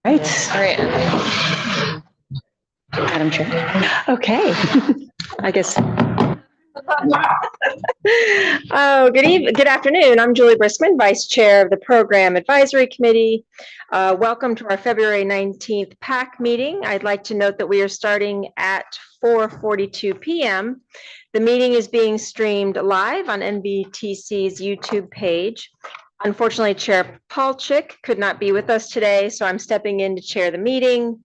Right. All right. Madam Chair. Okay. I guess. Good afternoon. I'm Julie Briskman, Vice Chair of the Program Advisory Committee. Welcome to our February 19th PAC meeting. I'd like to note that we are starting at 4:42 p.m. The meeting is being streamed live on NBTC's YouTube page. Unfortunately, Chair Palchik could not be with us today, so I'm stepping in to chair the meeting.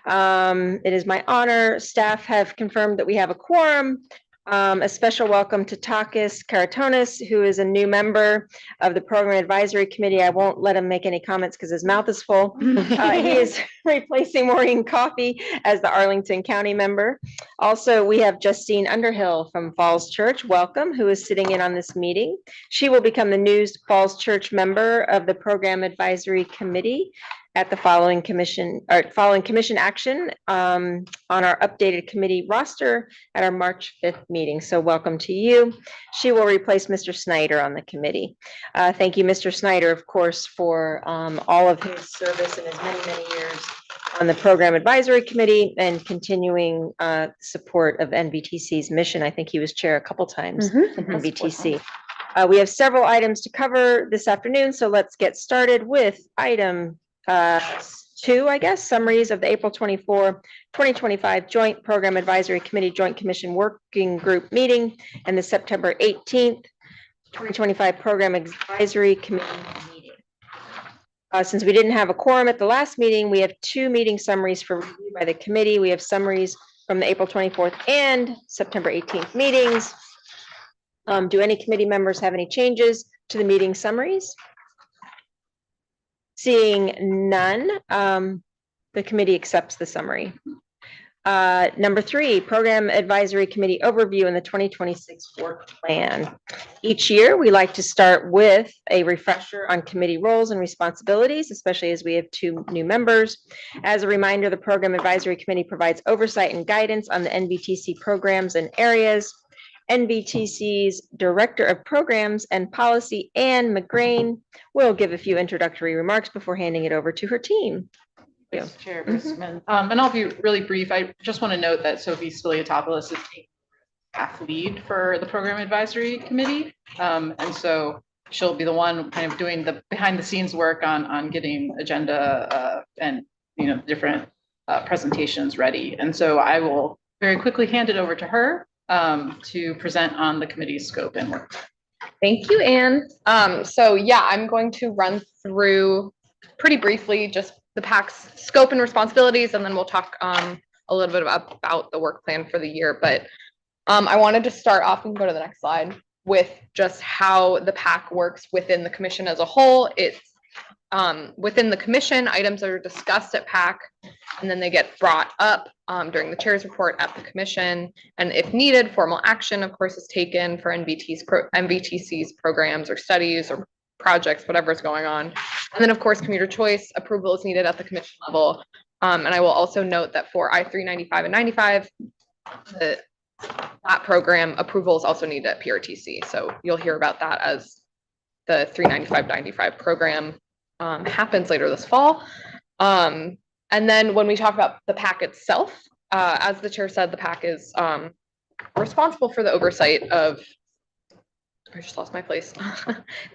It is my honor. Staff have confirmed that we have a quorum. A special welcome to Takis Karatonis, who is a new member of the Program Advisory Committee. I won't let him make any comments because his mouth is full. He is replacing Maureen Coffey as the Arlington County member. Also, we have Justine Underhill from Falls Church, welcome, who is sitting in on this meeting. She will become the new Falls Church member of the Program Advisory Committee at the following commission action on our updated committee roster at our March 5th meeting. So welcome to you. She will replace Mr. Snyder on the committee. Thank you, Mr. Snyder, of course, for all of his service in his many years on the Program Advisory Committee and continuing support of NBTC's mission. I think he was chair a couple times in NBTC. We have several items to cover this afternoon, so let's get started with item 2, I guess, summaries of the April 24, 2025 Joint Program Advisory Committee Joint Commission Working Group meeting and the September 18th, 2025 Program Advisory Committee meeting. Since we didn't have a quorum at the last meeting, we have 2 meeting summaries for review by the committee. We have summaries from the April 24th and September 18th meetings. Do any committee members have any changes to the meeting summaries? Seeing none, the committee accepts the summary. Number 3, Program Advisory Committee overview in the 2026 work plan. Each year, we like to start with a refresher on committee roles and responsibilities, especially as we have 2 new members. As a reminder, the Program Advisory Committee provides oversight and guidance on the NBTC programs and areas. NBTC's Director of Programs and Policy, Anne McGrain, will give a few introductory remarks before handing it over to her team. Yes, Chair Briskman. And I'll be really brief. I just want to note that Sophie Spiliotopoulos is taking staff lead for the Program Advisory Committee. And so she'll be the one kind of doing the behind the scenes work on getting agenda and different presentations ready. And so I will very quickly hand it over to her to present on the committee's scope and work. Thank you, Anne. So yeah, I'm going to run through pretty briefly just the PAC's scope and responsibilities, and then we'll talk a little bit about the work plan for the year. But I wanted to start off, and go to the next slide, with just how the PAC works within the commission as a whole. It's within the commission, items are discussed at PAC, and then they get brought up during the chair's report at the commission. And if needed, formal action, of course, is taken for NBTC's programs or studies or projects, whatever's going on. And then, of course, commuter choice approval is needed at the commission level. And I will also note that for I-395 and 95, that program approval is also needed at PRTC. So you'll hear about that as the 395-95 program happens later this fall. And then when we talk about the PAC itself, as the chair said, the PAC is responsible for the oversight of, I just lost my place,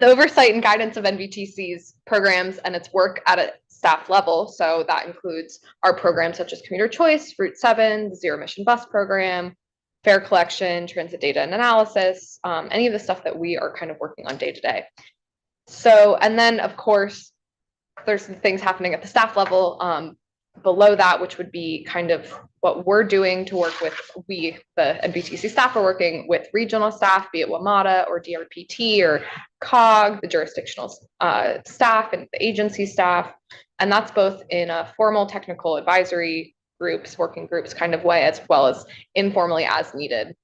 the oversight and guidance of NBTC's programs and its work at a staff level. So that includes our programs such as Commuter Choice, Route 7, the Zero Emission Bus Program, fare collection, transit data and analysis, any of the stuff that we are kind of working on day to day. So, and then of course, there's some things happening at the staff level below that, which would be kind of what we're doing to work with, the NBTC staff are working with regional staff, be it WMATA or DRPT or COG, the jurisdictional staff and the agency staff. And that's both in a formal technical advisory groups, working groups kind of way, as well as informally as needed.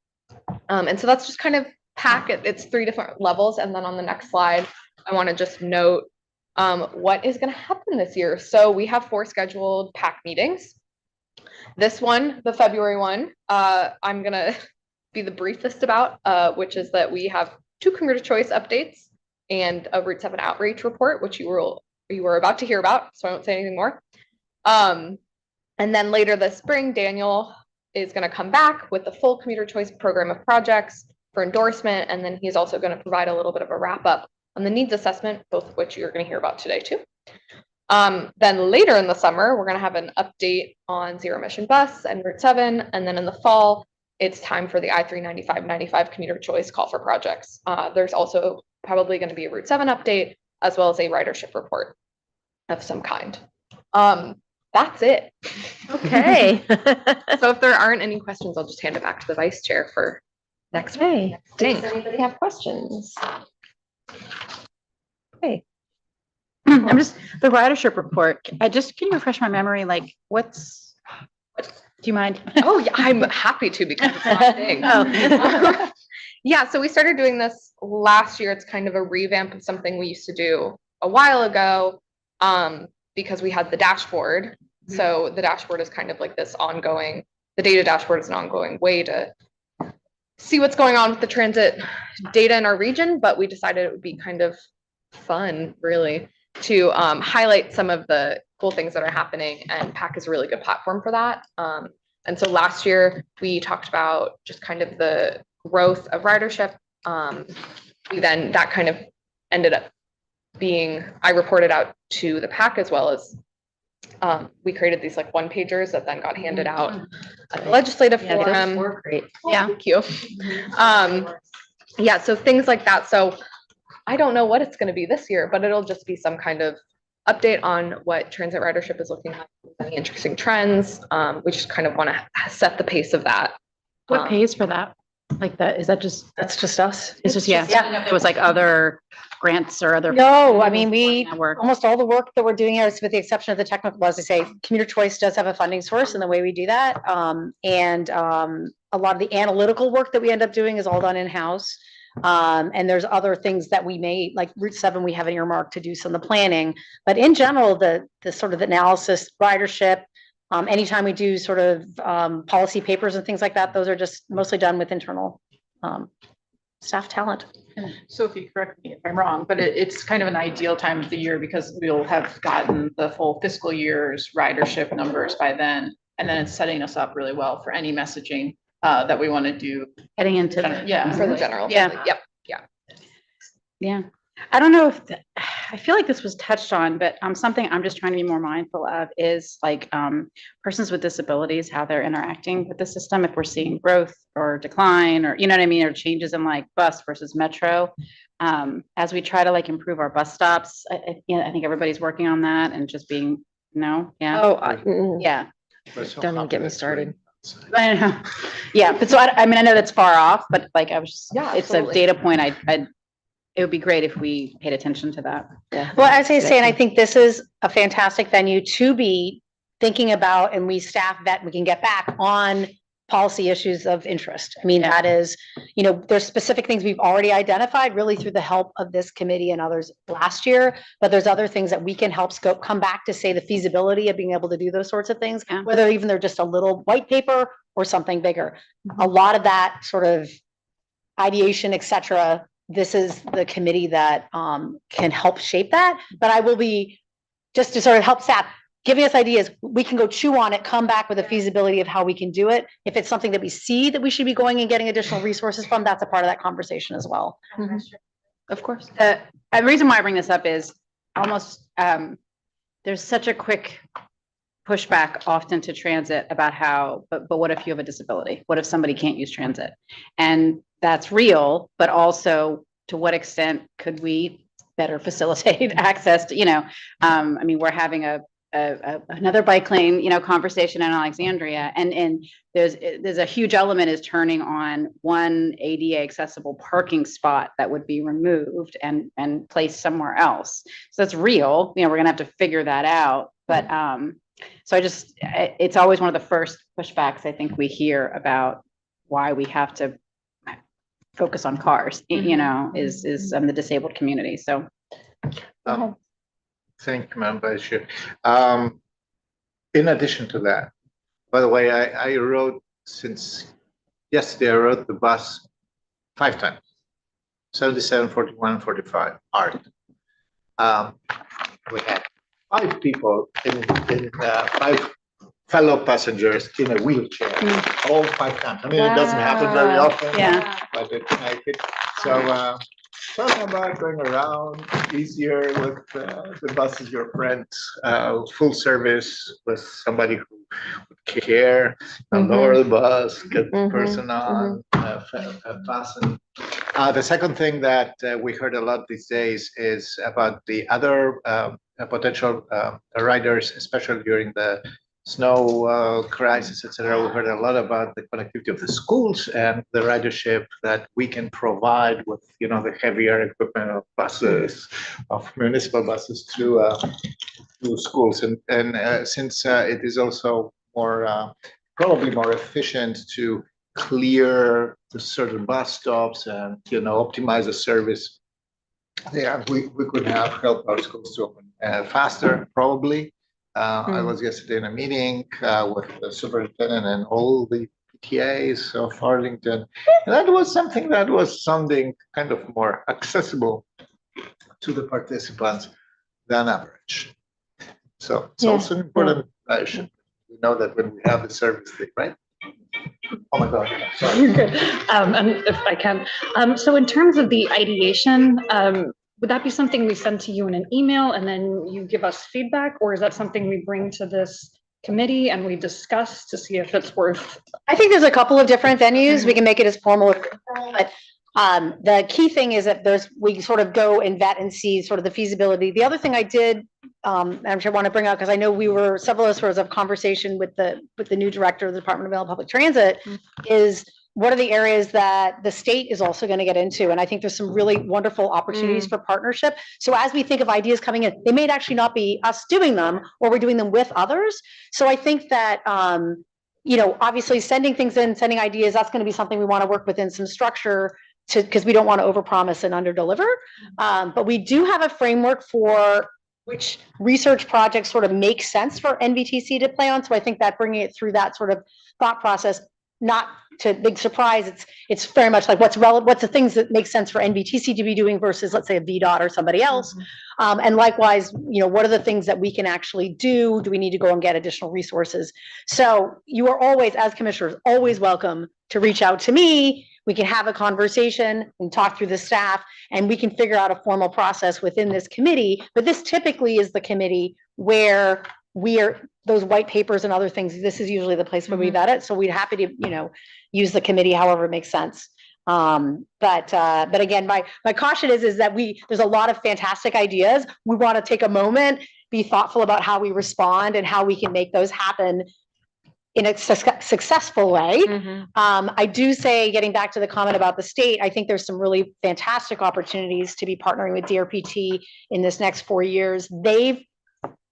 And so that's just kind of PAC. It's 3 different levels. And then on the next slide, I want to just note what is going to happen this year. So we have 4 scheduled PAC meetings. This one, the February one, I'm going to be the briefest about, which is that we have 2 commuter choice updates and a Route 7 outreach report, which you were about to hear about, so I won't say anything more. And then later this spring, Daniel is going to come back with the full commuter choice program of projects for endorsement. And then he's also going to provide a little bit of a wrap up on the needs assessment, both of which you're going to hear about today too. Then later in the summer, we're going to have an update on zero emission bus and Route 7. And then in the fall, it's time for the I-395/95 commuter choice call for projects. There's also probably going to be a Route 7 update as well as a ridership report of some kind. That's it. Okay. So if there aren't any questions, I'll just hand it back to the vice chair for next. Okay. Thanks. Does anybody have questions? Okay. I'm just, the ridership report, can you refresh my memory, like, do you mind? Oh, yeah, I'm happy to because it's my thing. Oh. Yeah, so we started doing this last year. It's kind of a revamp of something we used to do a while ago, because we had the dashboard. So the dashboard is kind of like this ongoing, the data dashboard is an ongoing way to see what's going on with the transit data in our region, but we decided it would be kind of fun, really, to highlight some of the cool things that are happening, and PAC is a really good platform for that. And so last year we talked about just kind of the growth of ridership. Then that kind of ended up being, I reported out to the PAC as well as we created these like one pagers that then got handed out at the legislative forum. Great. Yeah. Thank you. Yeah, so things like that. So I don't know what it's going to be this year, but it'll just be some kind of update on what transit ridership is looking like, any interesting trends. We just kind of want to set the pace of that. What pays for that? Like that, is that just, That's just us. it's just, yeah. Yeah. There was like other grants or other. No, I mean, we, Network. almost all the work that we're doing here is with the exception of the technical, as I say, commuter choice does have a funding source in the way we do that. A lot of the analytical work that we end up doing is all done in-house. And there's other things that we may, like Route 7, we have an earmark to do some of the planning. But in general, the sort of analysis, ridership, anytime we do sort of policy papers and things like that, those are just mostly done with internal staff talent. Sophie, correct me if I'm wrong, but it's kind of an ideal time of the year because we'll have gotten the full fiscal year's ridership numbers by then. And then it's setting us up really well for any messaging that we want to do. Heading into the. Yeah. For the general. Yeah. public. Yep. Yeah, I don't know if, I feel like this was touched on, but something I'm just trying to be more mindful of is like persons with disabilities, how they're interacting with the system, if we're seeing growth or decline, or, you know what I mean, or changes in like bus versus metro. As we try to like improve our bus stops, I think everybody's working on that and just being, yeah, Oh, yeah. don't even get me started. I know. Yeah, but so I mean, I know that's far off, but like I was just, Yeah, it's absolutely. a data point. It would be great if we paid attention to that. Well, as I say, and I think this is a fantastic venue to be thinking about, and we staff that we can get back on policy issues of interest. I mean, that is, there's specific things we've already identified really through the help of this committee and others last year, but there's other things that we can help scope, come back to say the feasibility of being able to do those sorts of things, Yeah. whether even they're just a little white paper or something bigger. A lot of that sort of ideation, et cetera, this is the committee that can help shape that, but I will be, just to sort of help staff, giving us ideas, we can go chew on it, come back with a feasibility of how we can do it. If it's something that we see that we should be going and getting additional resources from, that's a part of that conversation as well. Of course. The reason why I bring this up is almost, there's such a quick pushback often to transit about how, but what if you have a disability? What if somebody can't use transit? And that's real, but also to what extent could we better facilitate access to, I mean, we're having another bike lane, conversation in Alexandria, and there's a huge element is turning on one ADA accessible parking spot that would be removed and placed somewhere else. So that's real. We're gonna have to figure that out. But so it's always one of the first pushbacks I think we hear about why we have to focus on cars, is the disabled community. So. Thank you, Madam Vice Chair. In addition to that, by the way, I rode since yesterday, I rode the bus 5 times, 77, 41, and 45, art. We had 5 people in 5 fellow passengers in a wheelchair, all 5 times. I mean, it doesn't happen very Wow. often. Yeah. But it make it. So talking about going around easier with the buses, your friends, full service with somebody who would care, lower the bus, get the Mhm, person on, fasten. The second thing that we heard a lot these days is about the other potential riders, especially during the snow crisis, etc. We heard a lot about the connectivity of the schools and the ridership that we can provide with, the heavier equipment of buses, of municipal buses to schools. And since it is also more, probably more efficient to clear the certain bus stops and, optimize the service, yeah, we could have helped our schools to open faster, probably. I was yesterday in a meeting with the superintendent and all the PTAs of Arlington. And that was something that was sounding kind of more accessible to the participants than average. So it's Yeah, also important. We know that when we have the service thing, right? Oh my God, sorry. You're good. And if I can, so in terms of the ideation, would that be something we send to you in an email and then you give us feedback, or is that something we bring to this committee and we discuss to see if it's worth? I think there's a couple of different venues. We can make it as formal, but the key thing is that we sort of go and vet and see sort of the feasibility. The other thing I did, I'm sure I want to bring up, because I know several of us were of conversation with the new director of the Department of Mail and Public Transit, is what are the areas that the state is also going to get into? And I think there's some really wonderful opportunities for partnership. So as we think of ideas coming in, they may actually not be us doing them, or we're doing them with others. So I think that, obviously sending things in, sending ideas, that's going to be something we want to work within some structure because we don't want to overpromise and underdeliver. But we do have a framework for which research projects sort of make sense for NVTC to play on. So I think that bringing it through that sort of thought process, not to big surprise, it's very much like what's the things that make sense for NVTC to be doing versus, let's say, a VDOT or somebody else. And likewise, what are the things that we can actually do? Do we need to go and get additional resources? So you are always, as commissioners, always welcome to reach out to me. We can have a conversation and talk through the staff, and we can figure out a formal process within this committee. But this typically is the committee where those white papers and other things, this is usually the place where we vet it. So we're happy to, use the committee however it makes sense. But again, my caution is that there's a lot of fantastic ideas. We want to take a moment, be thoughtful about how we respond and how we can make those happen in a successful way. I do say, getting back to the comment about the state, I think there's some really fantastic opportunities to be partnering with DRPT in this next 4 years. They've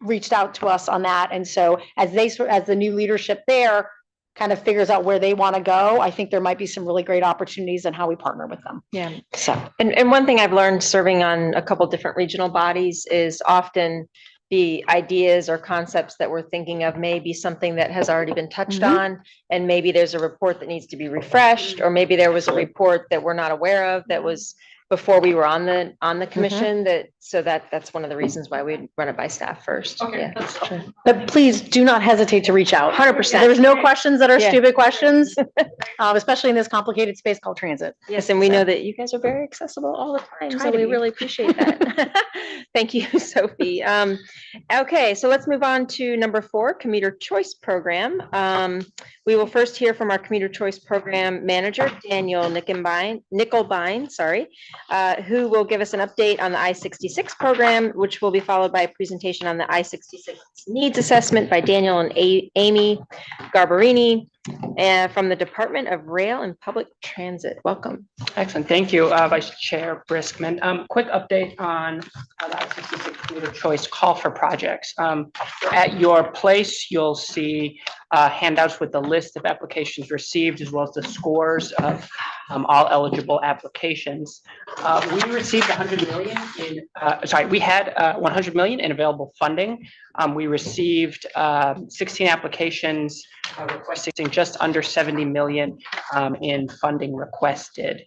reached out to us on that. And so as the new leadership there kind of figures out where they want to go, I think there might be some really great opportunities in how we partner with them. Yeah. So, And one thing I've learned serving on a couple different regional bodies is often the ideas or concepts that we're thinking of may be something that has already been touched on, and maybe there's a report that needs to be refreshed, or maybe there was a report that we're not aware of that was before we were on the commission, that's one of the reasons why we run it by staff first. Okay, Yeah, that's sure. but please do not hesitate to reach out. 100%. There's no questions that are Yeah. stupid questions, especially in this complicated space called transit. Yes, and we know that you guys are very accessible all the time, Try so to we be. really appreciate that. Thank you, Sophie. Okay, so let's move on to number 4, Commuter Choice Program. We will first hear from our Commuter Choice Program Manager, Daniel Nickelbein, who will give us an update on the I-66 program, which will be followed by a presentation on the I-66 Needs Assessment by Daniel and Amy Garbarini from the Department of Rail and Public Transit. Welcome. Excellent. Thank you, Vice Chair Briskman. Quick update on the I-66 Commuter Choice Call for Projects. At your place, you'll see handouts with the list of applications received, as well as the scores of all eligible applications. We received 100 million we had 100 million in available funding. We received 16 applications requesting just under 70 million in funding requested.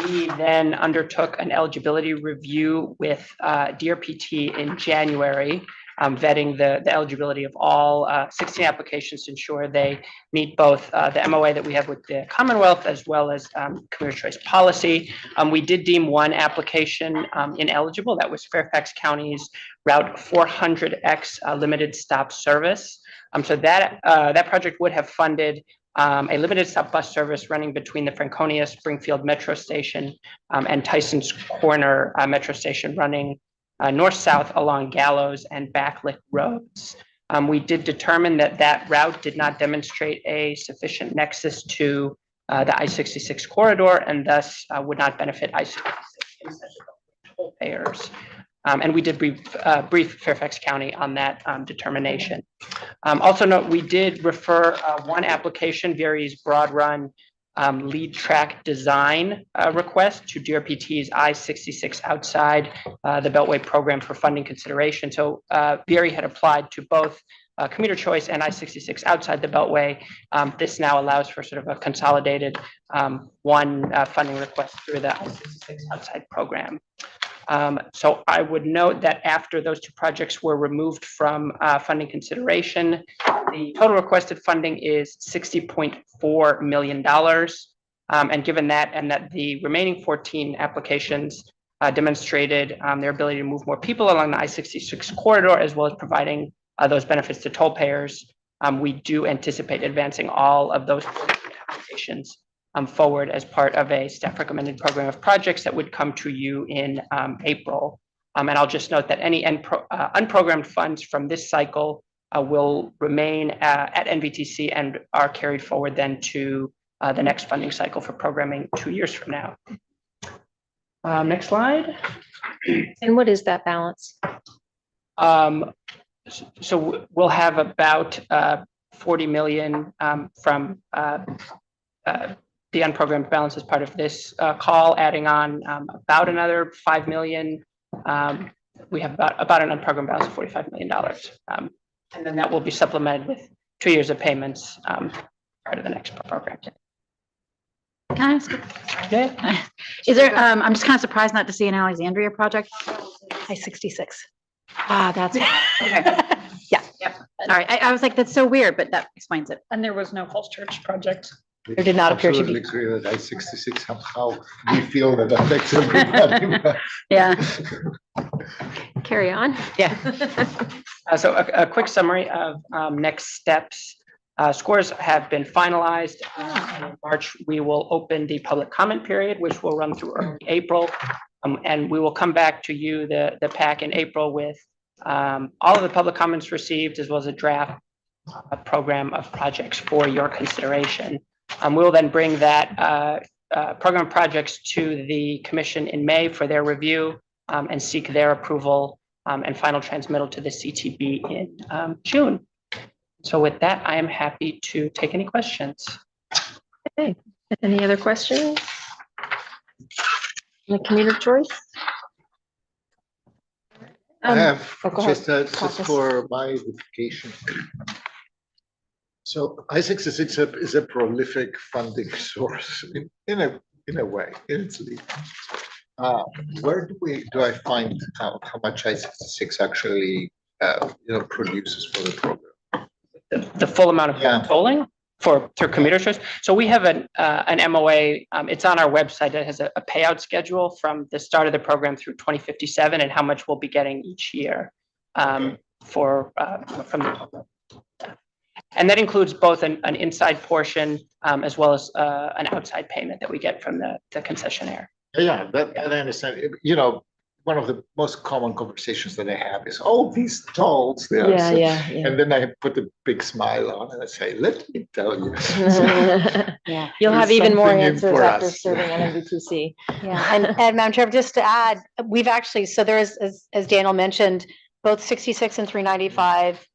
We then undertook an eligibility review with DRPT in January. vetting the eligibility of all 16 applications to ensure they meet both the MOA that we have with the Commonwealth as well as commuter choice policy. We did deem one application ineligible. That was Fairfax County's Route 400X limited stop service. So that project would have funded a limited stop bus service running between the Franconia Springfield Metro Station and Tyson's Corner Metro Station running north-south along Gallows and Backlick roads. We did determine that that route did not demonstrate a sufficient nexus to the I-66 corridor and thus would not benefit I-66 toll payers. And we did brief Fairfax County on that determination. Also note, we did refer one application, Very's Broad Run lead track design request to DRPT's I-66 outside the Beltway program for funding consideration. So Very had applied to both commuter choice and I-66 outside the Beltway. This now allows for sort of a consolidated one funding request through the I-66 outside program. So I would note that after those two projects were removed from funding consideration, the total requested funding is $60.4 million. And given that, and that the remaining 14 applications demonstrated their ability to move more people along the I-66 corridor, as well as providing those benefits to toll payers, we do anticipate advancing all of those applications forward as part of a staff recommended program of projects that would come to you in April. And I'll just note that any unprogrammed funds from this cycle will remain at NVTC and are carried forward then to the next funding cycle for programming 2 years from now. Next slide. And what is that balance? So we'll have about 40 million from the unprogrammed balance as part of this call, adding on about another 5 million. We have about an unprogrammed balance of $45 million. And then that will be supplemented with 2 years of payments prior to the next program. Can I ask, Okay. is there, I'm just kind of surprised not to see an Alexandria project. I-66. Ah, that's, okay. Yeah, yep. All right. I was like, that's so weird, but that explains it. And there was no Falls Church project. There did not appear to be. Absolutely clear that I-66 somehow we feel that affects everybody. Yeah. Carry on. Yeah. So a quick summary of next steps. Scores have been finalized. In March, we will open the public comment period, which will run through early April. And we will come back to you, the PAC, in April with all of the public comments received, as well as a draft program of projects for your consideration. We'll then bring that program projects to the commission in May for their review and seek their approval and final transmittal to the CTB in June. So with that, I am happy to take any questions. Okay. Any other questions? The commuter choice? I have oh, go ahead. just Caucus. for my edification. So I-66 is a prolific funding source in a way, in its lead. Where do I find how much I-66 actually produces for the program? The full amount of Yeah. tolling through commuter choice. So we have an MOA. It's on our website. It has a payout schedule from the start of the program through 2057 and how much we'll be getting each year from the program. And that includes both an inside portion as well as an outside payment that we get from the concessionaire. Yeah, that I understand. One of the most common conversations that I have is, "Oh, these tolls." Yeah. And then I put a big smile on and I say, "Let me tell you." Yeah. You'll have There's even more something in answers for after us. serving on MVTC. Yeah, and Madam Chair, just to add, we've actually, so there is, as Daniel mentioned, both 66 and 395,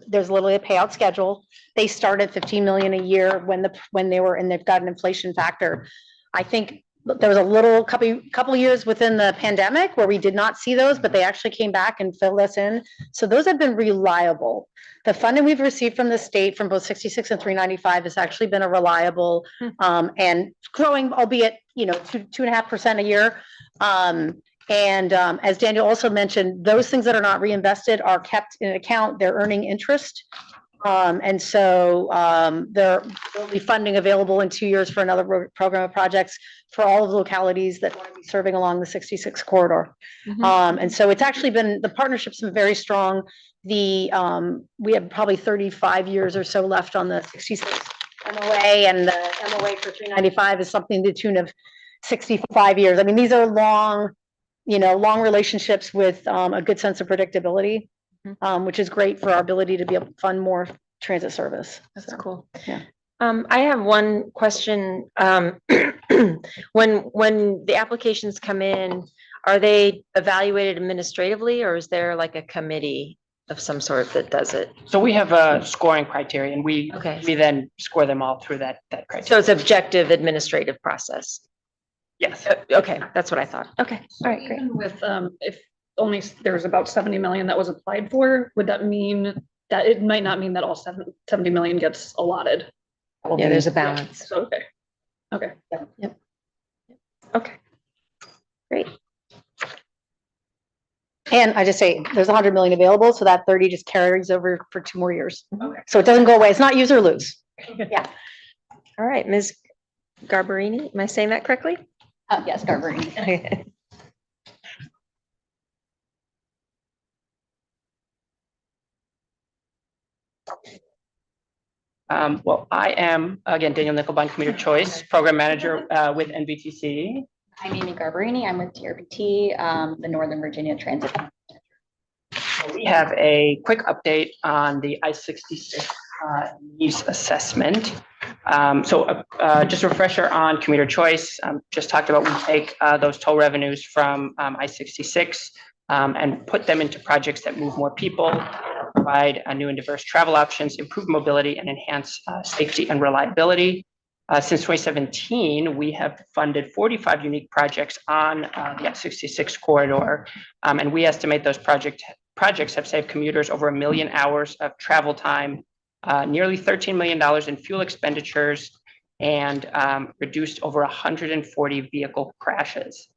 there's literally a payout schedule. They start at 15 million a year when they were, and they've got an inflation factor. I think there was a couple years within the pandemic where we did not see those, but they actually came back and filled us in. So those have been reliable. The funding we've received from the state from both 66 and 395 has actually been a reliable and growing, albeit 2.5% a year. And as Daniel also mentioned, those things that are not reinvested are kept in an account, they're earning interest. And so there will be funding available in 2 years for another program of projects for all of the localities that want to be serving along the 66 corridor. And so it's actually been, the partnership's been very strong. We have probably 35 years or so left on the 66 MOA, and the MOA for 395 is something to the tune of 65 years. I mean, these are long, long relationships with a good sense of predictability, which is great for our ability to be able to fund more transit service. That's cool. Yeah. I have one question. When the applications come in, are they evaluated administratively, or is there like a committee of some sort that does it? So we have a scoring criteria, and we Okay. then score them all through that So criteria. it's objective administrative process. Yes. Okay, that's what I thought. Okay, all right, great. Even with, if only there was about 70 million that was applied for, would that mean that it might not mean that all 70 million gets allotted? Yeah, there's a balance. So, okay. Okay. Okay. Great. And I just say, there's 100 million available, so that 30 just carries over for 2 more years. Okay. So it doesn't go away. It's not use or lose. All right, Ms. Garbarini, am I saying that correctly? Yes, Garbarini. Well, I am, again, Daniel Nickelbaum, Commuter Choice Program Manager with NVTC. I'm Amy Garbarini. I'm with TRPT, the Northern Virginia Transit. We have a quick update on the I-66 needs assessment. Just a refresher on Commuter Choice. Just talked about we take those toll revenues from I-66 and put them into projects that move more people, provide new and diverse travel options, improve mobility, and enhance safety and reliability. Since 2017, we have funded 45 unique projects on the I-66 corridor, and we estimate those projects have saved commuters over 1 million hours of travel time, nearly $13 million in fuel expenditures, and reduced over 140 vehicle crashes.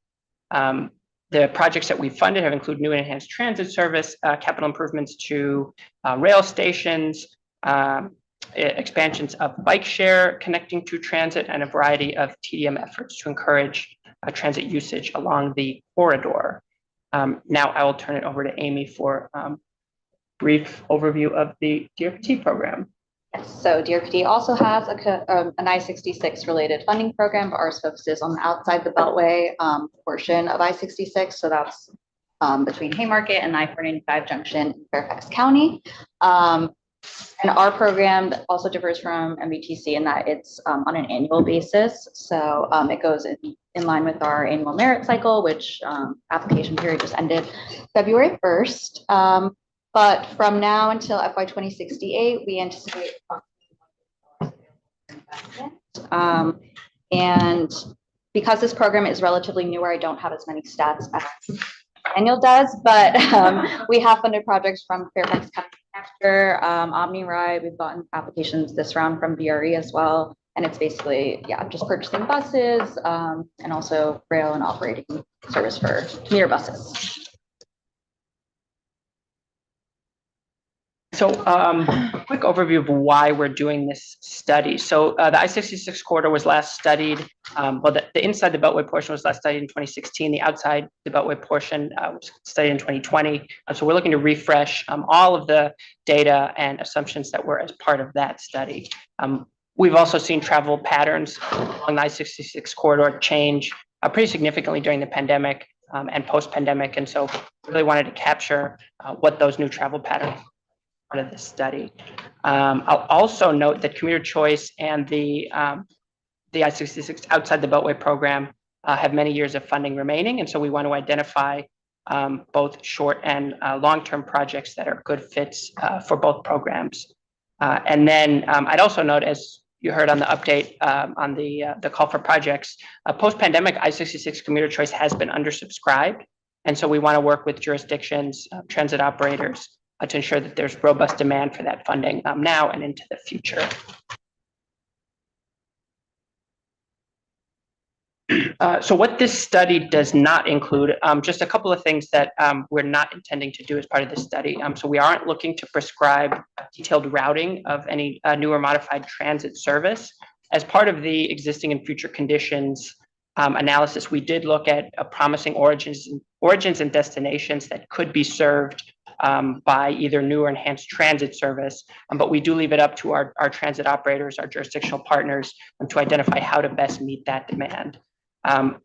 The projects that we funded have included new and enhanced transit service, capital improvements to rail stations, expansions of bike share connecting to transit, and a variety of TDM efforts to encourage transit usage along the corridor. Now I will turn it over to Amy for brief overview of the DRPT program. So DRPT also has an I-66 related funding program, but ours focuses on the outside the Beltway portion of I-66. So that's between Haymarket and I-495 junction in Fairfax County. And our program also differs from MVTC in that it's on an annual basis. So it goes in line with our annual merit cycle, which application period just ended February 1st. But from now until FY 2068, we anticipate and because this program is relatively newer, I don't have as many stats as Daniel does, but we have funded projects from Fairfax County Connector, OmniRide. We've gotten applications this round from VRE as well. And it's basically, just purchasing buses and also rail and operating service for commuter buses. So a quick overview of why we're doing this study. So the I-66 corridor was last studied, the inside the Beltway portion was last studied in 2016. The outside the Beltway portion was studied in 2020. So we're looking to refresh all of the data and assumptions that were as part of that study. We've also seen travel patterns along the I-66 corridor change pretty significantly during the pandemic and post-pandemic. And so really wanted to capture what those new travel patterns of this study. I'll also note that Commuter Choice and the I-66 outside the Beltway program have many years of funding remaining, and so we want to identify both short and long-term projects that are good fits for both programs. And then I'd also note, as you heard on the update on the call for projects, post-pandemic I-66 Commuter Choice has been undersubscribed, and so we want to work with jurisdictions, transit operators, to ensure that there's robust demand for that funding now and into the future. So what this study does not include, just a couple of things that we're not intending to do as part of this study. So we aren't looking to prescribe detailed routing of any new or modified transit service. As part of the existing and future conditions analysis, we did look at promising origins and destinations that could be served by either new or enhanced transit service, but we do leave it up to our transit operators, our jurisdictional partners, to identify how to best meet that demand.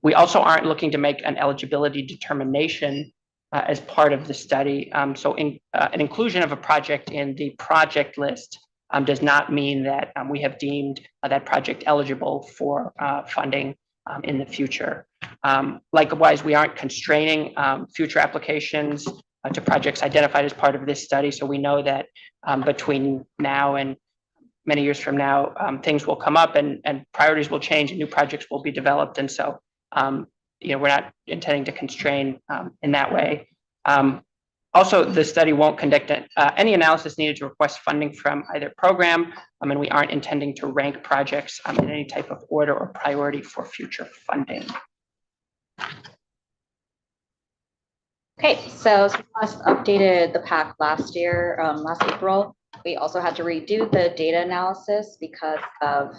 We also aren't looking to make an eligibility determination as part of the study. So an inclusion of a project in the project list does not mean that we have deemed that project eligible for funding in the future. Likewise, we aren't constraining future applications to projects identified as part of this study. So we know that between now and many years from now, things will come up and priorities will change and new projects will be developed. And so, we're not intending to constrain in that way. Also, the study won't conduct any analysis needed to request funding from either program, and we aren't intending to rank projects in any type of order or priority for future funding. Okay, so since we last updated the PAC last year, last April, we also had to redo the data analysis because of,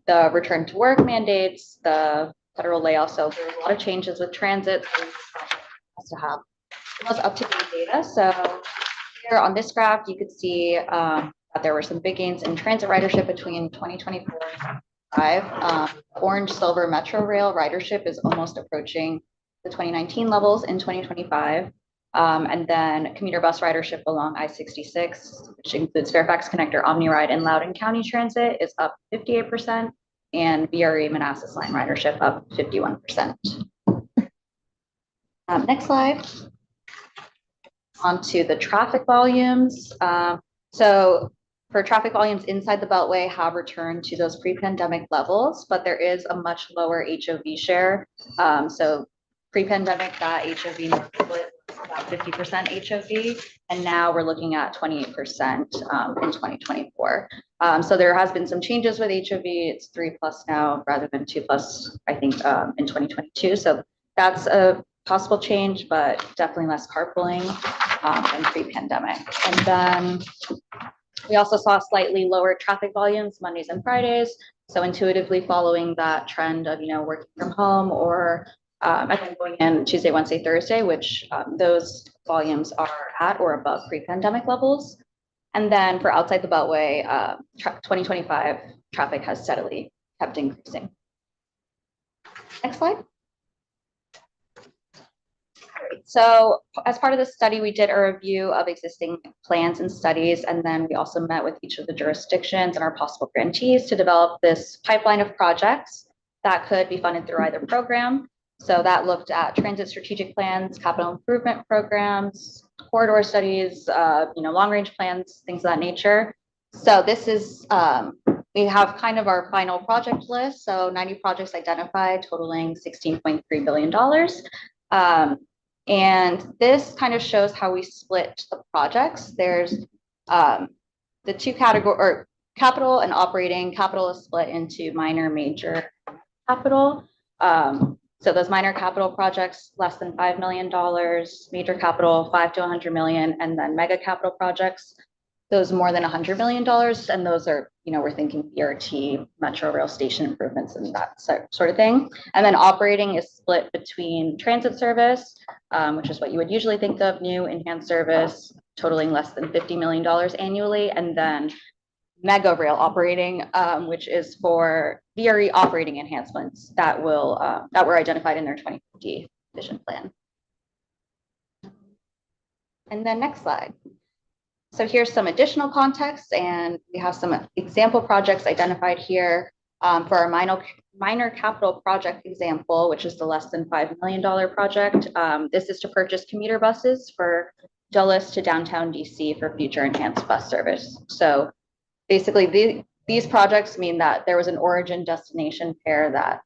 the return to work mandates, the federal layoffs. So there was a lot of changes with transit. So we has to have the most up-to-date data. So here on this graph, you could see that there were some big gains in transit ridership between 2024 and 2025. Orange Silver Metro Rail ridership is almost approaching the 2019 levels in 2025. And then commuter bus ridership along I-66, which includes Fairfax Connector, OmniRide, and Loudoun County Transit, is up 58%, and VRE Manassas Line ridership up 51%. Next slide. On to the traffic volumes. So for traffic volumes inside the Beltway have returned to those pre-pandemic levels, but there is a much lower HOV share. So pre-pandemic, that HOV market was about 50% HOV, and now we're looking at 28% in 2024. So there has been some changes with HOV. It's 3+ now rather than 2+, I think, in 2022. So that's a possible change, but definitely less carpooling than pre-pandemic. And then we also saw slightly lower traffic volumes Mondays and Fridays. So intuitively following that trend of, working from home or again, going in Tuesday, Wednesday, Thursday, which those volumes are at or above pre-pandemic levels. And then for outside the Beltway, 2025 traffic has steadily kept increasing. Next slide. So as part of the study, we did a review of existing plans and studies, and then we also met with each of the jurisdictions and our possible grantees to develop this pipeline of projects that could be funded through either program. So that looked at transit strategic plans, capital improvement programs, corridor studies, long-range plans, things of that nature. So this is, we have kind of our final project list. So 90 projects identified, totaling $16.3 billion. And this kind of shows how we split the projects. There's the two categories, or capital and operating. Capital is split into minor, major, capital. So those minor capital projects, less than $5 million, major capital, $5 to $100 million, and then mega capital projects, those more than $100 million. And those are, we're thinking BRT, metro rail station improvements and that sort of thing. And then operating is split between transit service, which is what you would usually think of, new enhanced service, totaling less than $50 million annually. And then mega rail operating, which is for VRE operating enhancements that were identified in their 2050 vision plan. And then next slide. So here's some additional context, and we have some example projects identified here for our minor capital project example, which is the less than $5 million project. This is to purchase commuter buses for Dulles to downtown DC for future enhanced bus service. So basically, these projects mean that there was an origin destination pair that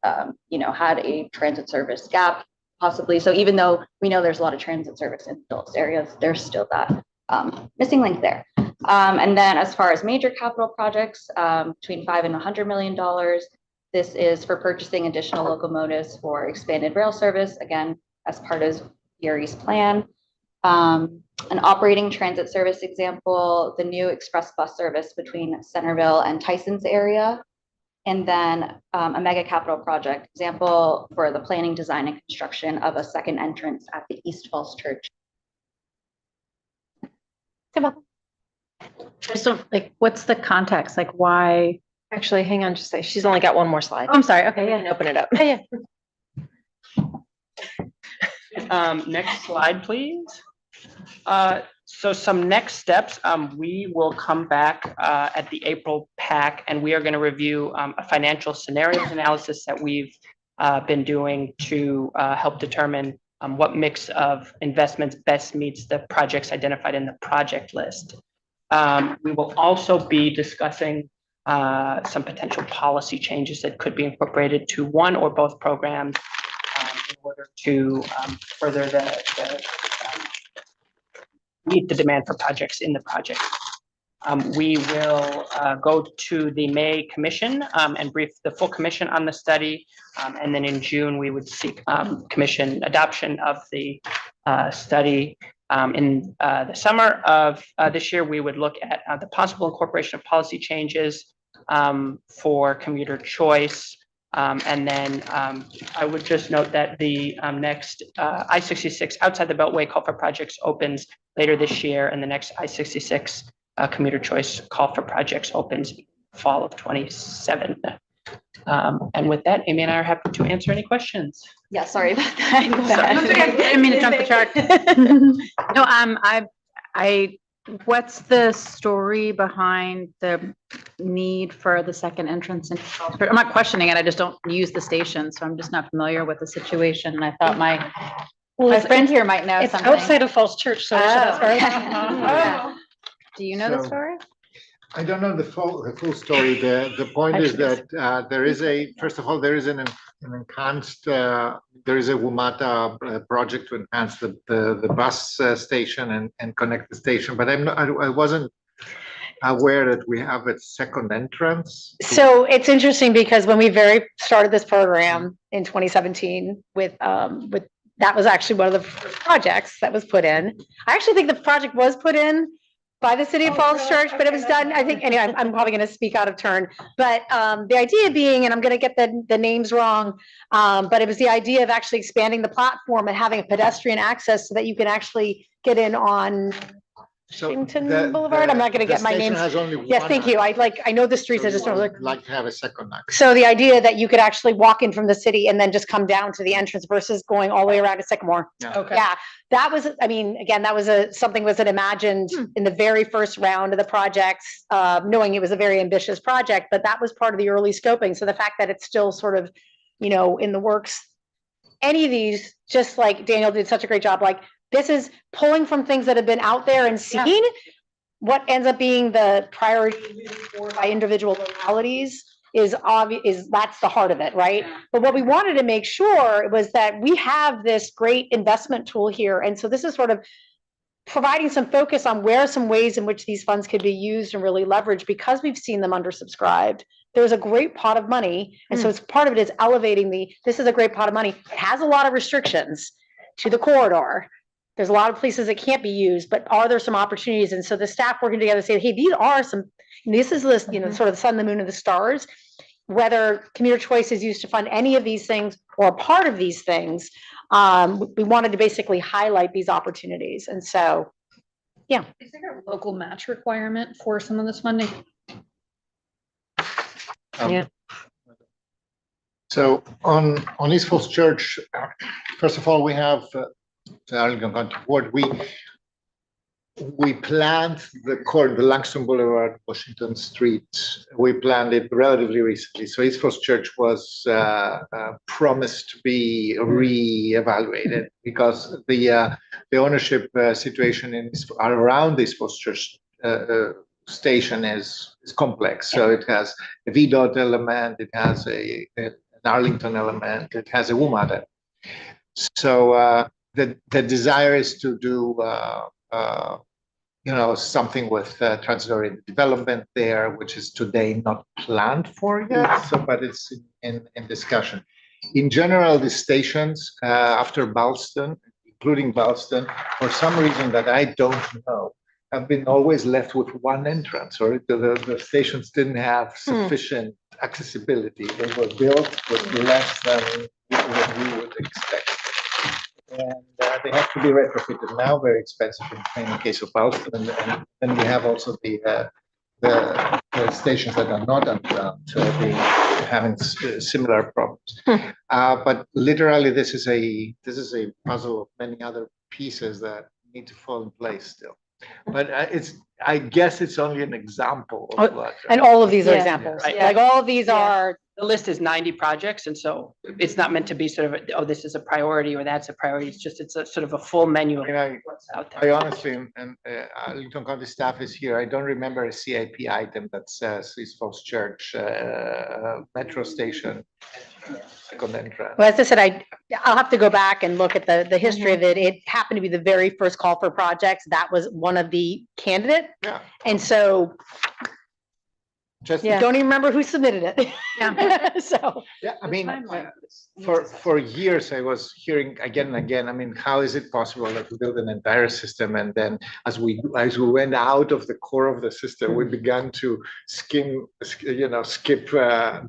had a transit service gap, possibly. So even though we know there's a lot of transit service in those areas, there's still that missing link there. And then as far as major capital projects, between $5 and $100 million, This is for purchasing additional locomotives for expanded rail service, again, as part of Erie's plan. An operating transit service example, the new express bus service between Centerville and Tyson's area. And then a mega capital project example for the planning, design, and construction of a second entrance at the East Falls Church. Just don't, like, what's the context? Like, why? Actually, hang on, just say, she's only got one more slide. Oh, I'm sorry. Okay, You yeah. can open it up. Next slide, please. So some next steps, we will come back at the April PAC, and we are going to review a financial scenarios analysis that we've been doing to help determine what mix of investments best meets the projects identified in the project list. We will also be discussing some potential policy changes that could be incorporated to one or both programs in order to further meet the demand for projects in the project. We will go to the May commission and brief the full commission on the study. And then in June, we would seek commission adoption of the study. In the summer of this year, we would look at the possible incorporation of policy changes for commuter choice. And then I would just note that the next I-66 outside the Beltway call for projects opens later this year, and the next I-66 commuter choice call for projects opens fall of 27. And with that, Amy and I are happy to answer any questions. Yeah, sorry about that. Go ahead. I didn't mean to jump the shark. No, what's the story behind the need for the second entrance in? I'm not questioning it. I just don't use the station, so I'm just not familiar with the situation. And I thought my friend here might know It's something. outside of Falls Church, so. Oh, that's okay. Do you know the So- story? I don't know the full story. The point is that there is first of all, there is an enhanced, there is a WMATA project to enhance the bus station and connect the station, but I wasn't aware that we have a second entrance. So it's interesting because when we started this program in 2017 with that was actually one of the first projects that was put in. I actually think the project was put in by the City of Falls Church, but it was done, I think, anyway, I'm probably going to speak out of turn. But the idea being, and I'm going to get the names wrong, but it was the idea of actually expanding the platform and having a pedestrian access so that you can actually get in on So Washington the- Boulevard? I'm not gonna the get my station names. has only Yes, one thank you. access, I know the streets, I so just we don't would look. like to have a second access. So the idea that you could actually walk in from the city and then just come down to the entrance versus going all the way around to Sycamore. Okay. Yeah, that was, I mean, again, that was something was imagined in the very first round of the projects, knowing it was a very ambitious project, but that was part of the early scoping. So the fact that it's still sort of, in the works, any of these, just like Daniel did such a great job, like this is pulling from things that have been out there and seen. What ends up being the priority by individual localities is obvious, that's the heart of it, right? But what we wanted to make sure was that we have this great investment tool here. And so this is sort of providing some focus on where are some ways in which these funds could be used and really leveraged because we've seen them undersubscribed. There's a great pot of money. And so it's part of it is elevating this is a great pot of money. It has a lot of restrictions to the corridor. There's a lot of places that can't be used, but are there some opportunities? And so the staff working together say, hey, this is the, sort of the sun, the moon, and the stars. Whether commuter choice is used to fund any of these things or a part of these things, we wanted to basically highlight these opportunities. And so, Is there a local match requirement for some of this funding? Yeah. So on East Falls Church, first of all, we have the Arlington County Board. We planned the Langston Boulevard, Washington Street. We planned it relatively recently. So East Falls Church was promised to be re-evaluated because the ownership situation around East Falls Church station is complex. So it has a VDOT element, it has an Arlington element, it has a WMATA. So the desire is to do something with transitory development there, which is today not planned for yet. So, but it's in discussion. In general, the stations after Ballston, including Ballston, for some reason that I don't know, have been always left with one entrance, or the stations didn't have sufficient accessibility. They were built with less than what we would expect. And they have to be retrofitted now, very expensive in the case of Ballston. And then we have also the stations that are not underground, so they're having similar problems. But literally, this is a puzzle of many other pieces that need to fall in place still. But I guess it's only an example of what. And all of these are Yeah. examples, Right. like all of these are, The list is 90 projects, and so it's not meant to be sort of, oh, this is a priority or that's a priority. It's a sort of a full menu of what's out I there. honestly, and Arlington County staff is here, I don't remember a CIP item that says East Falls Church metro station second entrance. well, as I said, I'll have to go back and look at the history of it. It happened to be the very first call for projects. That was one of the candidate. Yeah. And so Just, Yeah. don't even remember who submitted it. Yeah. So, yeah, I mean, Timeline. for years I was hearing again and again, I mean, how is it possible that we build an entire system and then as we went out of the core of the system, we began to skip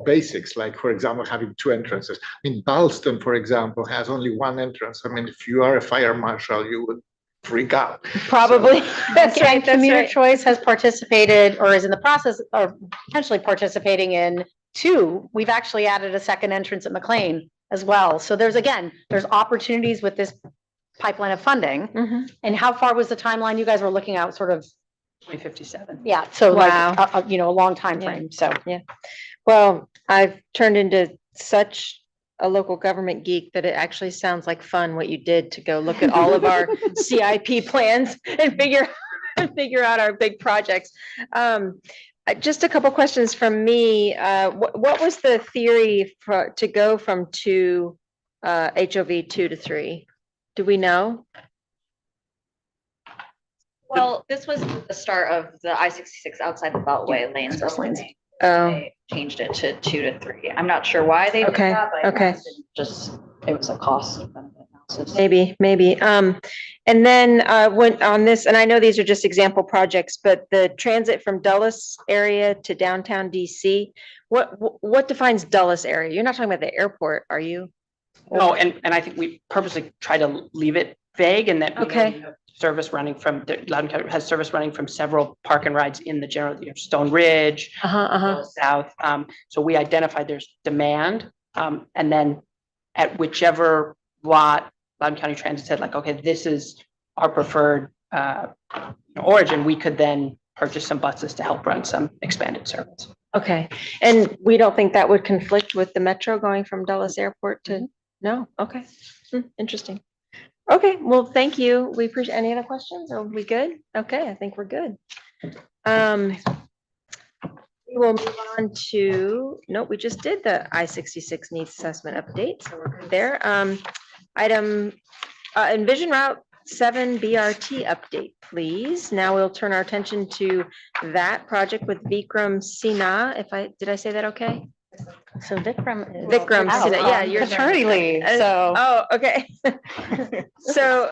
basics, like for example, having two entrances. I mean, Ballston, for example, has only one entrance. I mean, if you are a fire marshal, you would freak out. Probably. That's and right, that's Commuter right. Choice has participated or is in the process or potentially participating in two. We've actually added a second entrance at McLean as well. So there's opportunities with this pipeline of funding. Mhm. And how far was the timeline you guys were looking out sort of? 2057. Yeah, so Wow. like, a long time Yeah. frame. So, Well, I've turned into such a local government geek that it actually sounds like fun what you did to go look at all of our CIP plans and figure out our big projects. Just a couple questions from me. What was the theory to go from HOV 2 to 3? Do we know? Well, this was the start of the I-66 outside the Beltway lanes. express lanes. Oh, They changed it to 2 to 3. I'm not sure why they did Okay, that, but okay. it was a cost benefit analysis. maybe. And then when on this, and I know these are just example projects, but the transit from Dulles area to downtown DC, what defines Dulles area? You're not talking about the airport, are you? No, and I think we purposely try to leave it vague and that we know Okay. we have service running from, Loudoun County has service running from several park and rides in the general, Stone Ridge, South. So we identified there's demand, and then at whichever lot, Loudoun County Transit said like, okay, this is our preferred origin, we could then purchase some buses to help run some expanded service. Okay, and we don't think that would conflict with the metro going from Dulles Airport to, no? Okay, interesting. Okay, well, thank you. We appreciate, any other questions? Are we good? Okay, I think we're good. We will move on to, nope, we just did the I-66 needs assessment update, so we're good there. Item, Envision Route 7 BRT update, please. Now we'll turn our attention to that project with Vikram Sinha. Did I say that okay? So Vikram is. Vikram out Sinha, yeah, on you're. paternity leave, so. Oh, okay. So,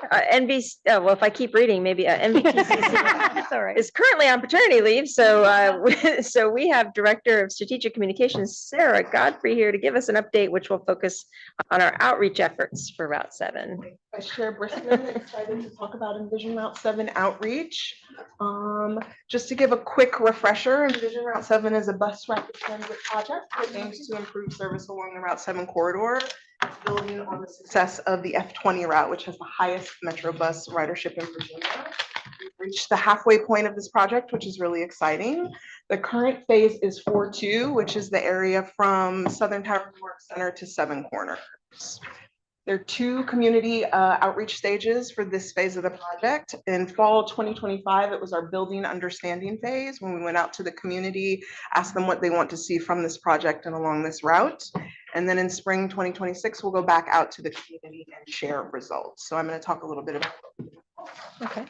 well, if I keep reading, maybe NVTCC It's all right. is currently on paternity leave, so, so we have Director of Strategic Communications, Sarah Godfrey, here to give us an update, which will focus on our outreach efforts for Route 7. Vice Chair Briskman, excited to talk about Envision Route 7 outreach. Just to give a quick refresher, Envision Route 7 is a bus rapid transit project that aims to improve service along the Route 7 corridor, building on the success of the F20 route, which has the highest Metro bus ridership in Virginia. We've reached the halfway point of this project, which is really exciting. The current phase is 4-2, which is the area from Southern Tower Work Center to Seven Corners. There are two community outreach stages for this phase of the project. In fall 2025, it was our building understanding phase when we went out to the community, asked them what they want to see from this project and along this route. And then in spring 2026, we'll go back out to the community and share results. So I'm going to talk a little bit about. Okay.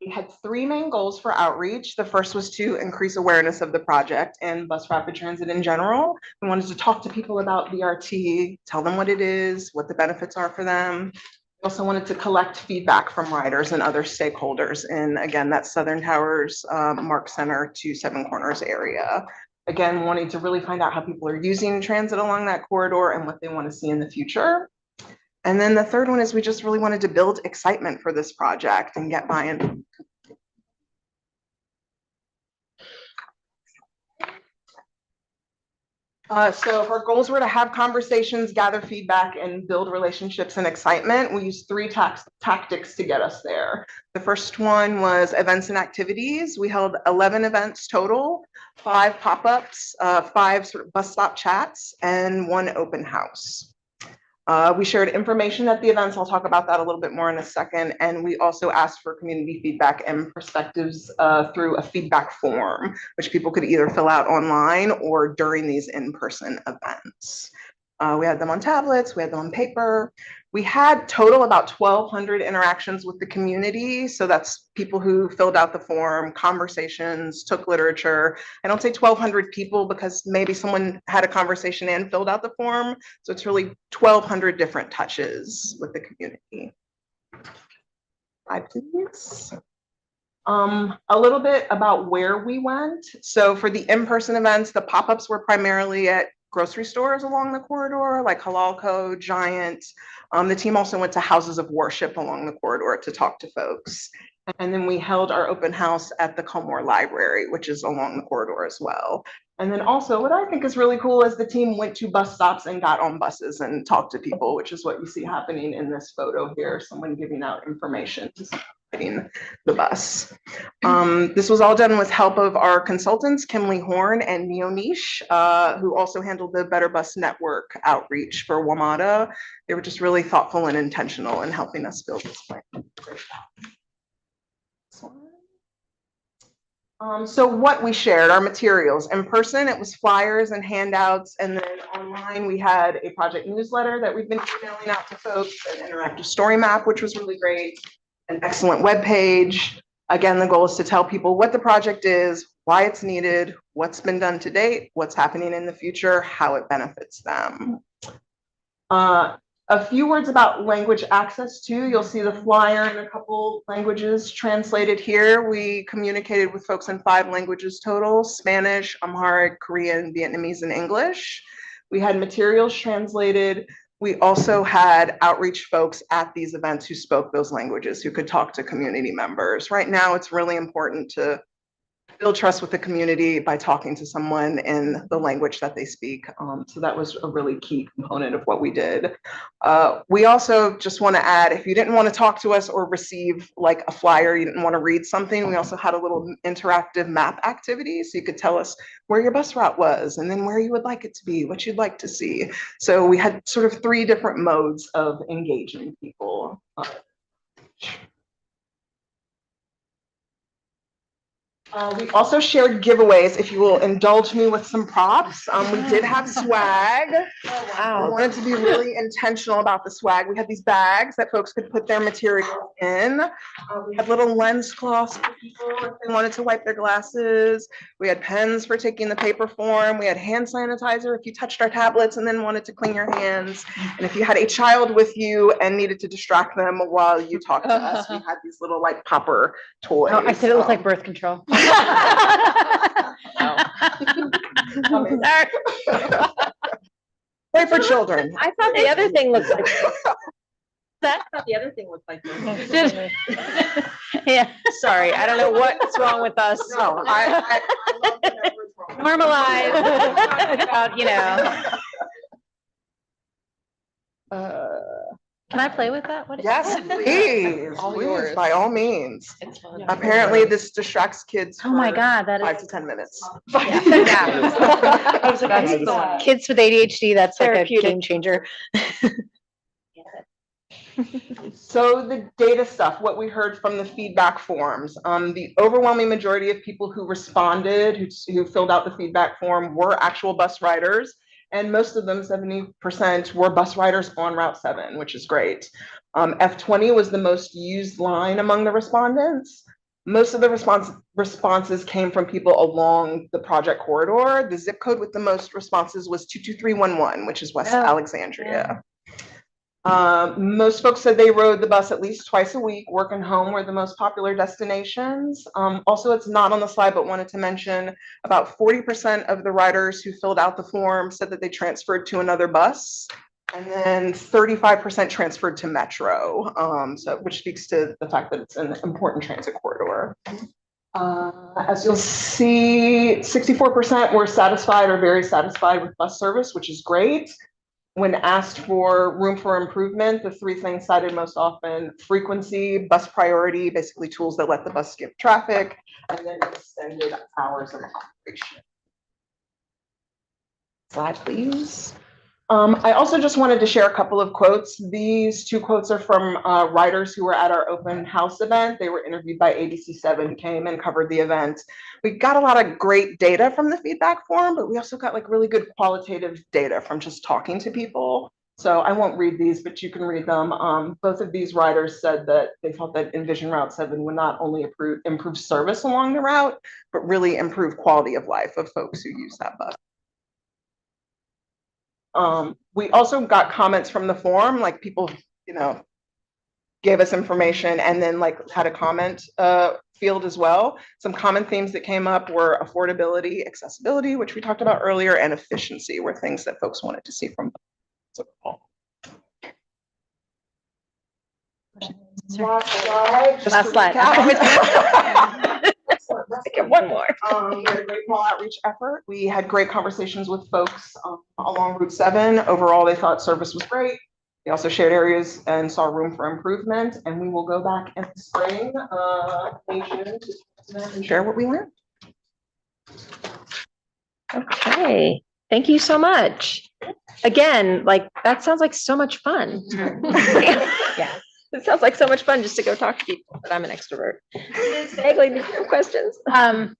We had three main goals for outreach. The first was to increase awareness of the project and bus rapid transit in general. We wanted to talk to people about BRT, tell them what it is, what the benefits are for them. We also wanted to collect feedback from riders and other stakeholders in, again, that Southern Towers, Mark Center to Seven Corners area. Again, wanting to really find out how people are using transit along that corridor and what they want to see in the future. And then the third one is we just really wanted to build excitement for this project and get buy-in. So our goals were to have conversations, gather feedback, and build relationships and excitement. We used three tactics to get us there. The first one was events and activities. We held 11 events total, 5 pop-ups, 5 sort of bus stop chats, and 1 open house. We shared information at the events. I'll talk about that a little bit more in a second. And we also asked for community feedback and perspectives through a feedback form, which people could either fill out online or during these in-person events. We had them on tablets, we had them on paper. We had total about 1,200 interactions with the community. So that's people who filled out the form, conversations, took literature. I don't say 1,200 people because maybe someone had a conversation and filled out the form. So it's really 1,200 different touches with the community. Please. A little bit about where we went. So for the in-person events, the pop-ups were primarily at grocery stores along the corridor, like Halalco, Giant. The team also went to houses of worship along the corridor to talk to folks. And then we held our open house at the Culmore Library, which is along the corridor as well. And then also what I think is really cool is the team went to bus stops and got on buses and talked to people, which is what you see happening in this photo here, someone giving out information to someone riding the bus. This was all done with help of our consultants, Kimley Horn and Neoniche, who also handled the Better Bus Network outreach for WMATA. They were just really thoughtful and intentional in helping us build this plan. So what we shared, our materials. In person, it was flyers and handouts, and then online we had a project newsletter that we've been emailing out to folks, an interactive story map, which was really great, an excellent web page. Again, the goal is to tell people what the project is, why it's needed, what's been done to date, what's happening in the future, how it benefits them. A few words about language access too. You'll see the flyer in a couple languages translated here. We communicated with folks in 5 languages total: Spanish, Amharic, Korean, Vietnamese, and English. We had materials translated. We also had outreach folks at these events who spoke those languages, who could talk to community members. Right now, it's really important to build trust with the community by talking to someone in the language that they speak. So that was a really key component of what we did. We also just want to add, if you didn't want to talk to us or receive like a flyer, you didn't want to read something, we also had a little interactive map activity. So you could tell us where your bus route was and then where you would like it to be, what you'd like to see. So we had sort of 3 different modes of engaging people. We also shared giveaways, if you will indulge me with some props. We did have swag. Wow. We wanted to be really intentional about the swag. We had these bags that folks could put their material in. We had little lens cloths for people if they wanted to wipe their glasses. We had pens for taking the paper form. We had hand sanitizer if you touched our tablets and then wanted to clean your hands. And if you had a child with you and needed to distract them while you talked to us, we had these little like popper toys. Oh, I said it looked like birth control. Play for children. I thought the other thing looked like. I thought the other thing looked like. Yeah, sorry, I don't know what's wrong with us. No, I love that it was wrong. Normalize, about, you know. Can I play with that? What is Yes, please, All please, yours. by all means. It's fun. Apparently, this distracts kids. Oh my for God, that 5 is. to 10 minutes. Yeah. Kids with ADHD, that's like a Therapeutic. game changer. So the data stuff, what we heard from the feedback forms, the overwhelming majority of people who responded, who filled out the feedback form were actual bus riders. And most of them, 70%, were bus riders on Route 7, which is great. F20 was the most used line among the respondents. Most of the responses came from people along the project corridor. The zip code with the most responses was 22311, which is West Oh, Alexandria. Most folks said they rode the bus at least twice a week. Work and home were the most popular destinations. Also, it's not on the slide, but wanted to mention about 40% of the riders who filled out the form said that they transferred to another bus. And then 35% transferred to Metro, which speaks to the fact that it's an important transit corridor. As you'll see, 64% were satisfied or very satisfied with bus service, which is great. When asked for room for improvement, the three things cited most often: frequency, bus priority, basically tools that let the bus skip traffic, and then extended hours of operation. Slide, please. I also just wanted to share a couple of quotes. These two quotes are from riders who were at our open house event. They were interviewed by ABC7, who came and covered the event. We got a lot of great data from the feedback form, but we also got like really good qualitative data from just talking to people. So I won't read these, but you can read them. Both of these riders said that they felt that Envision Route 7 would not only improve service along the route, but really improve quality of life of folks who use that bus. We also got comments from the forum, like people, gave us information and then like had a comment field as well. Some common themes that came up were affordability, accessibility, which we talked about earlier, and efficiency were things that folks wanted to see from the Last slide. just Last to slide. recap. Get one more. We had a great fall outreach effort. We had great conversations with folks along Route 7. Overall, they thought service was great. They also shared areas and saw room for improvement. And we will go back in the spring and share what we learned. Okay, thank you so much. Again, like, that sounds like so much fun. Yeah. It sounds like so much fun just to go talk to people, but I'm an extrovert. Bagley, do you have questions? I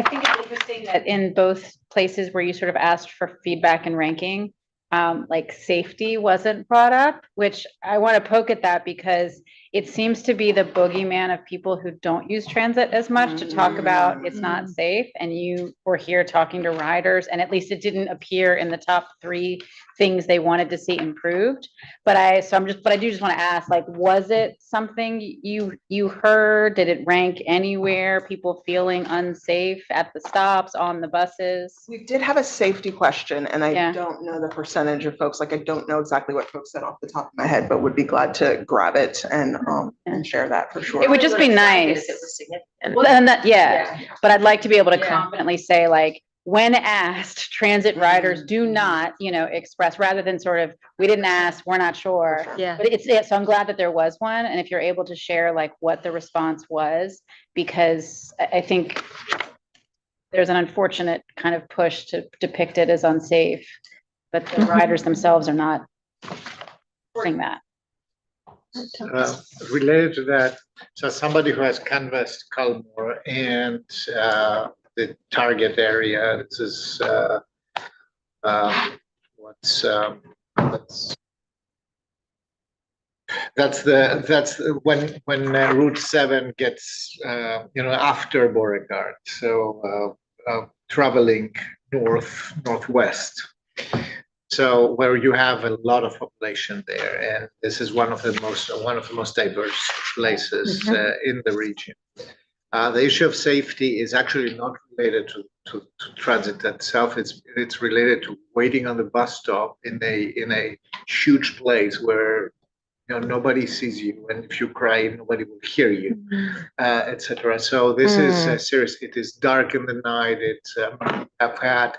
think it's interesting that in both places where you sort of asked for feedback and ranking, like safety wasn't brought up, which I want to poke at that because it seems to be the boogeyman of people who don't use transit as much to talk about it's not safe. And you were here talking to riders, and at least it didn't appear in the top 3 things they wanted to see improved. But I do just want to ask, like, was it something you heard? Did it rank anywhere? People feeling unsafe at the stops, on the buses? We did have a safety question, and I Yeah. don't know the percentage of folks, like, I don't know exactly what folks said off the top of my head, but would be glad to grab it and share that for sure. It would just be nice. Significant. Well, and that, yeah, but I'd like to be able to confidently say, like, when asked, transit riders do not, express, rather than sort of, we didn't ask, we're not sure. Yeah. But so I'm glad that there was one. And if you're able to share like what the response was, because I think there's an unfortunate kind of push to depict it as unsafe, but the riders themselves are not saying that. Related to that, so somebody who has canvassed Culmore and the target area, this is that's when Route 7 gets after Beauregard, so traveling northwest. So where you have a lot of population there, and this is one of the most diverse places in the region. The issue of safety is actually not related to transit itself. It's related to waiting on the bus stop in a huge place where nobody sees you, and if you cry, nobody will hear you, etc. So this is serious. It is dark in the night. I've had.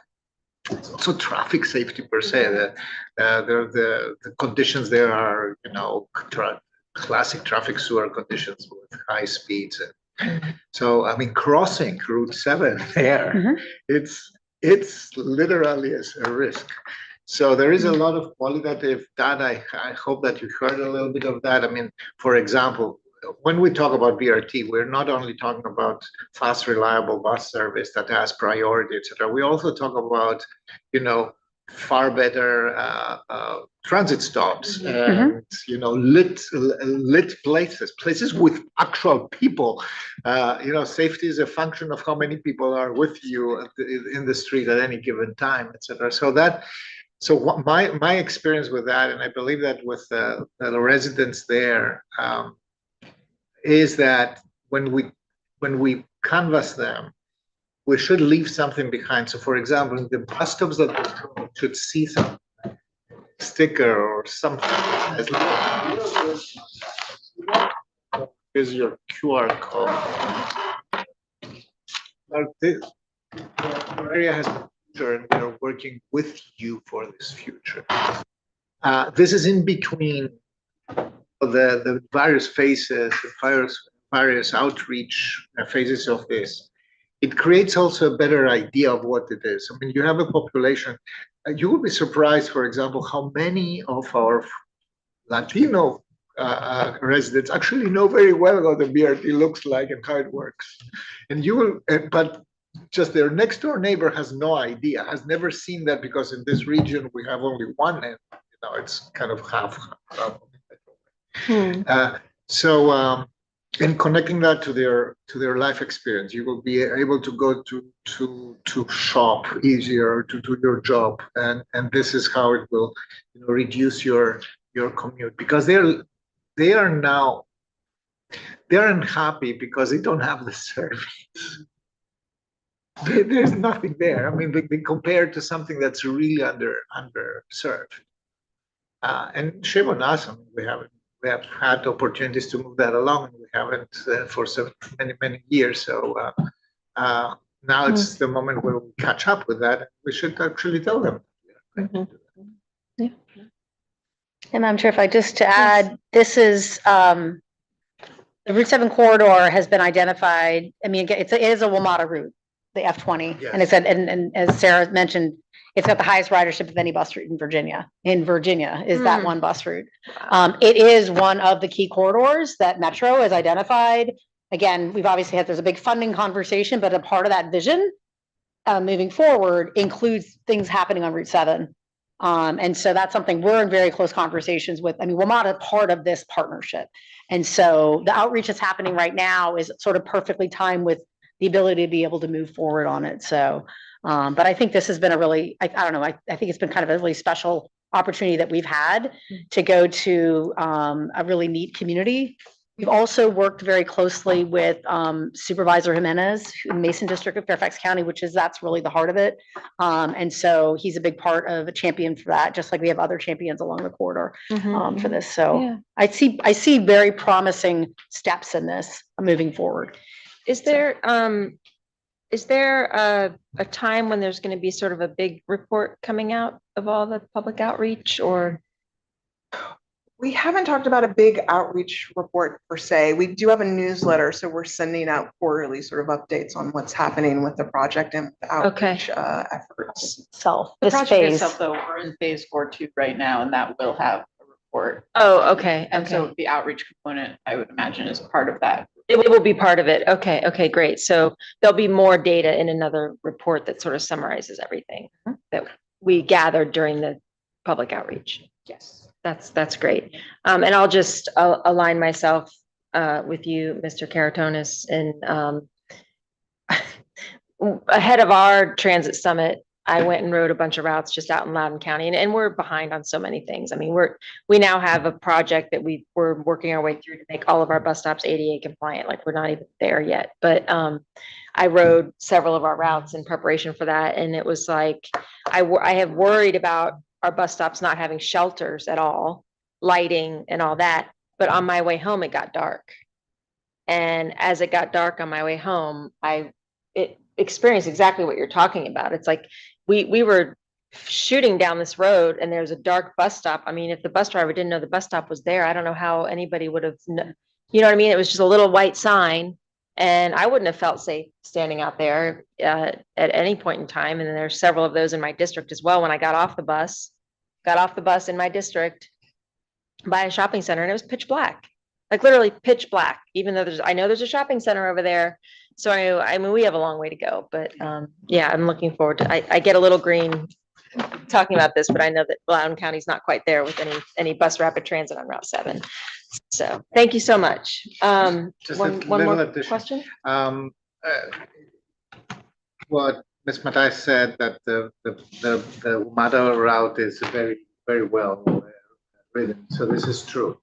It's also traffic safety per se. The conditions there are, classic traffic sewer conditions with high speeds. So, I mean, crossing Route 7 there, it's literally a risk. So there is a lot of qualitative data. I hope that you heard a little bit of that. I mean, for example, when we talk about BRT, we're not only talking about fast, reliable bus service that has priority, etc. We also talk about, far better transit stops Mhm. and, you know, lit places with actual people. You know, safety is a function of how many people are with you in the street at any given time, et cetera. So what my experience with that, and I believe that with the residents there, is that when we canvass them, we should leave something behind. So for example, in the bus stops that we should see some sticker or something. Here's your QR code. Now, this area has a future, and we are working with you for this future. This is in between the various phases, the various outreach phases of this. It creates also a better idea of what it is. I mean, you have a population. You will be surprised, for example, how many of our Latino residents actually know very well what the BRT looks like and how it works. And you will, but just their next door neighbor has no idea, has never seen that, because in this region we have only one, and you know, it's kind of half. And connecting that to their life experience, you will be able to go to shop easier, to do your job, and this is how it will, you know, reduce your commute, because they are unhappy because they don't have the service. There's nothing there. I mean, they compare to something that's really underserved, and shame on us. I mean, we have had opportunities to move that along, and we haven't for so many years. So now it's the moment where we catch up with that. We should actually tell them. And Madam Chair, if I just to add, this is, the Route 7 corridor has been identified. I mean, it is a WMATA route, the F20. Yes. And it said, and as Sarah mentioned, it's got the highest ridership of any bus route in Virginia. In Virginia is that one bus route. It is one of the key corridors that Metro has identified. Again, we've obviously there's a big funding conversation, but a part of that vision moving forward includes things happening on Route 7. And so that's something we're in very close conversations with. I mean, WMATA is part of this partnership. And so the outreach that's happening right now is sort of perfectly timed with the ability to be able to move forward on it. So, but I think this has been a really, I don't know, I think it's been kind of a really special opportunity that we've had to go to a really neat community. We've also worked very closely with Supervisor Jimenez in Mason District of Fairfax County, that's really the heart of it. And so he's a big part of a champion for that, just like we have other champions along the corridor for this. So Yeah. I see very promising steps in this moving forward. Is there a time when there's going to be sort of a big report coming out of all the public outreach, or? We haven't talked about a big outreach report per se. We do have a newsletter, so we're sending out quarterly sort of updates on what's happening with the project and the outreach efforts. The The this project phase. itself, though, we're in phase 4.2 right now, and that will have a report. Oh, okay. And so the outreach component, I would imagine, is part of that. It will be part of it. Okay, great. So there'll be more data in another report that sort of summarizes everything that we gathered during the public outreach. Yes. That's great. And I'll just align myself with you, Mr. Karatonis, and ahead of our transit summit, I went and rode a bunch of routes just out in Loudoun County, and we're behind on so many things. I mean, we now have a project that we're working our way through to make all of our bus stops ADA compliant. Like, we're not even there yet, but I rode several of our routes in preparation for that, and it was like I have worried about our bus stops not having shelters at all, lighting and all that. But on my way home, it got dark. And as it got dark on my way home, it experienced exactly what you're talking about. It's like we were shooting down this road and there's a dark bus stop. I mean, if the bus driver didn't know the bus stop was there, I don't know how anybody would have, you know what I mean? It was just a little white sign. And I wouldn't have felt safe standing out there at any point in time. And then there's several of those in my district as well. When I got off the bus in my district by a shopping center, and it was pitch black, like literally pitch black, even though I know there's a shopping center over there. So I mean, we have a long way to go, but yeah, I'm looking forward to, I get a little green talking about this, but I know that Loudoun County's not quite there with any bus rapid transit on Route 7. So thank you so much. Just a One little more addition. question? What Ms. Matai said, that the model route is very, very well written, so this is true.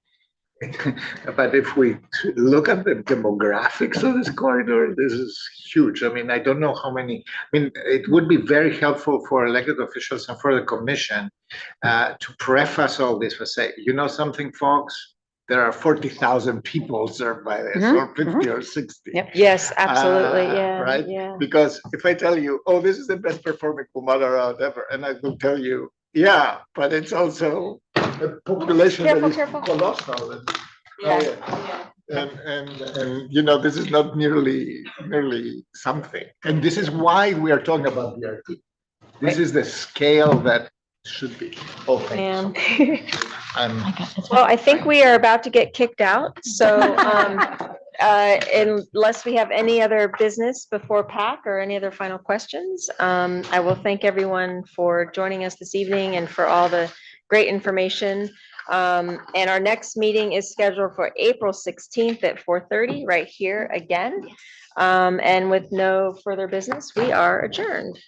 But if we look at the demographics of this corridor, this is huge. I mean, I don't know how many, I mean, it would be very helpful for elected officials and for the commission to preface all this by saying, you know something, folks? There are 40,000 people served by this, or 50 or 60. Yep. Yes, absolutely. Uh, Yeah. right? Yeah. Because if I tell you, oh, this is the best performing Kumada route ever, and I will tell you, yeah, but it's also a population that is colossal. And, and you know, this is not nearly something. And this is why we are talking about BRT. This is the scale that should be. Oh, thank you. Well, I think we are about to get kicked out. So unless we have any other business before PAC or any other final questions, I will thank everyone for joining us this evening and for all the great information. And our next meeting is scheduled for April 16th at 4:30 right here again. And with no further business, we are adjourned.